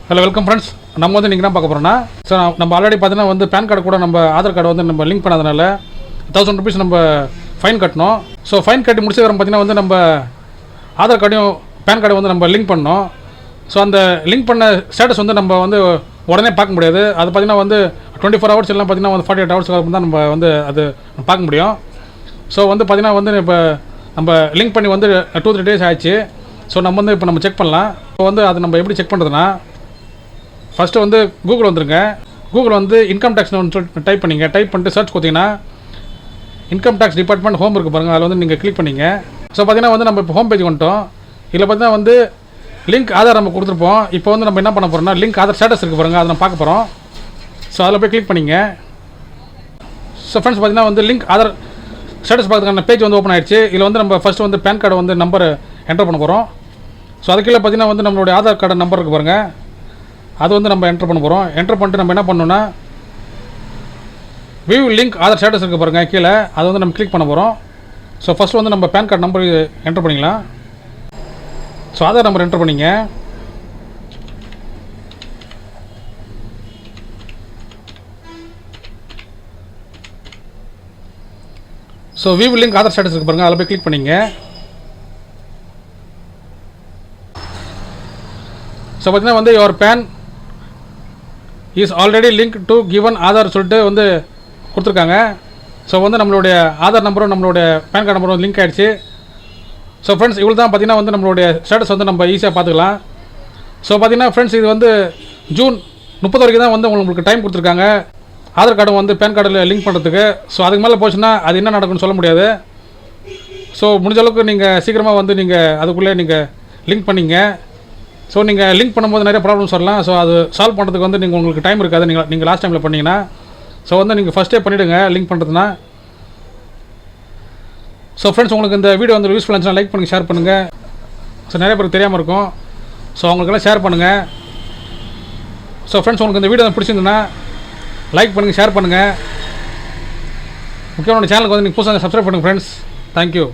Hello welcome friends. நம்ம வந்து நீங்கள் தான் பார்க்க போகிறோம்னா, ஸோ நம்ம ஆல்ரெடி பார்த்தீங்கன்னா வந்து பேன் கார்டு கூட நம்ம ஆதார் கார்டு வந்து நம்ம லிங்க் பண்ணாதனால 1000 rupees நம்ம ஃபைன் கட்டணும். ஸோ ஃபைன் கட்டி முடிச்சதுக்கப்புறம் பார்த்தீங்கன்னா வந்து நம்ம ஆதார் கார்டையும் பேன் கார்டு வந்து நம்ம லிங்க் பண்ணோம். ஸோ அந்த லிங்க் பண்ண ஸ்டேட்டஸ் வந்து நம்ம வந்து உடனே பார்க்க முடியாது. அது பார்த்தீங்கன்னா வந்து 24 hours எல்லாம் பார்த்தீங்கன்னா வந்து 48 hours தான் நம்ம வந்து அது பார்க்க முடியும். ஸோ வந்து பார்த்தீங்கன்னா வந்து இப்போ நம்ம லிங்க் பண்ணி வந்து 2-3 days ஆயிடுச்சு. ஸோ நம்ம வந்து இப்போ நம்ம செக் பண்ணலாம். இப்போ வந்து அது நம்ம எப்படி செக் பண்ணுறதுன்னா, ஃபஸ்ட்டு வந்து கூகுள் வந்துருங்க. கூகுள் வந்து இன்கம் டேக்ஸ்னு ஒன்று டைப் பண்ணிங்க. டைப் பண்ணிட்டு சர்ச் கொடுத்தீங்கன்னா இன்கம் டேக்ஸ் டிபார்ட்மெண்ட் ஹோம் இருக்குது பாருங்கள், அதில் வந்து நீங்கள் கிளிக் பண்ணிங்க. ஸோ பார்த்தீங்கன்னா வந்து நம்ம இப்போ ஹோம் பேஜ் வந்துட்டோம். இதில் பார்த்தீங்கன்னா வந்து லிங்க் ஆதார் நம்ம கொடுத்துருப்போம். இப்போ வந்து நம்ம என்ன பண்ண போகிறோம்னா, லிங்க் ஆதார் ஸ்டேட்டஸ் இருக்குது பாருங்கள், அதை நம்ம பார்க்க போகிறோம். ஸோ அதில் போய் கிளிக் பண்ணிங்க. ஸோ ஃப்ரெண்ட்ஸ் பார்த்தீங்கன்னா வந்து லிங்க் ஆதார் ஸ்டேட்டஸ் பார்க்கறதுக்கான பேஜ் வந்து ஓப்பன் ஆயிடுச்சு. இதில் வந்து நம்ம ஃபஸ்ட்டு வந்து பேன் கார்டு வந்து நம்பர் என்டர் பண்ண போகிறோம். ஸோ அதுக்குள்ளே பார்த்தீங்கன்னா வந்து நம்மளுடைய ஆதார் கார்டு நம்பர் இருக்குது பாருங்கள், அது வந்து நம்ம என்டர் பண்ண போகிறோம். என்டர் பண்ணிட்டு நம்ம என்ன பண்ணணும்னா, வியூ லிங்க் ஆதார் ஸ்டேட்டஸ் இருக்குது பாருங்கள் கீழே, அதை வந்து நம்ம கிளிக் பண்ண போகிறோம். ஸோ ஃபஸ்ட்டு வந்து நம்ம பேன் கார்டு நம்பர் என்டர் பண்ணிக்கலாம். ஸோ ஆதார் நம்பர் என்டர் பண்ணிங்க. So view link Aadhaar status இருக்குது பாருங்கள், அதில் போய் கிளிக் பண்ணிங்க. ஸோ பார்த்தீங்கன்னா வந்து your PAN is already link to given Aadhaar சொல்லிட்டு வந்து கொடுத்துருக்காங்க. ஸோ வந்து நம்மளுடைய ஆதார் நம்பரும் நம்மளுடைய பேன் கார்டு நம்பரும் லிங்க் ஆகிடுச்சு. ஸோ ஃப்ரெண்ட்ஸ் இவ்வளோ தான் பார்த்தீங்கன்னா வந்து நம்மளுடைய ஸ்டேட்டஸ் வந்து நம்ம ஈஸியாக பார்த்துக்கலாம். ஸோ பார்த்தீங்கன்னா ஃப்ரெண்ட்ஸ் இது வந்து ஜூன் 30 வரைக்கும் தான் வந்து உங்களுக்கு டைம் கொடுத்துருக்காங்க ஆதார் கார்டு வந்து பேன் கார்டில் லிங்க் பண்ணுறதுக்கு. ஸோ அதுக்கு மேலே போச்சுன்னா அது என்ன நடக்கும்னு சொல்ல முடியாது. ஸோ முடிஞ்ச அளவுக்கு நீங்கள் சீக்கிரமாக வந்து நீங்கள் அதுக்குள்ளே நீங்கள் லிங்க் பண்ணிங்க. ஸோ நீங்கள் லிங்க் பண்ணும்போது நிறைய ப்ராப்ளம்ஸ் வரலாம். ஸோ அது சால்வ் பண்ணுறதுக்கு வந்து உங்களுக்கு டைம் இருக்காது. நீங்கள் லாஸ்ட் டைமில் பண்ணிங்கன்னா, ஸோ வந்து நீங்கள் ஃபஸ்ட்டே பண்ணிவிடுங்க லிங்க் பண்ணுறதுனா. ஸோ ஃப்ரெண்ட்ஸ் உங்களுக்கு இந்த வீடியோ வந்து யூஸ்ஃபுல்லாக இருந்துச்சுன்னா லைக் பண்ணுங்கள், ஷேர் பண்ணுங்கள். ஸோ நிறைய பேருக்கு தெரியாமல் இருக்கும். ஸோ அவங்களுக்கெல்லாம் ஷேர் பண்ணுங்கள். ஸோ ஃப்ரெண்ட்ஸ் உங்களுக்கு இந்த வீடியோ பிடிச்சிருந்துன்னா லைக் பண்ணுங்கள், ஷேர் பண்ணுங்கள். முக்கியமான சேனலுக்கு வந்து நீங்கள் புதுசாக சப்ஸ்கிரைப் பண்ணுங்கள் ஃப்ரெண்ட்ஸ். தேங்க்யூ.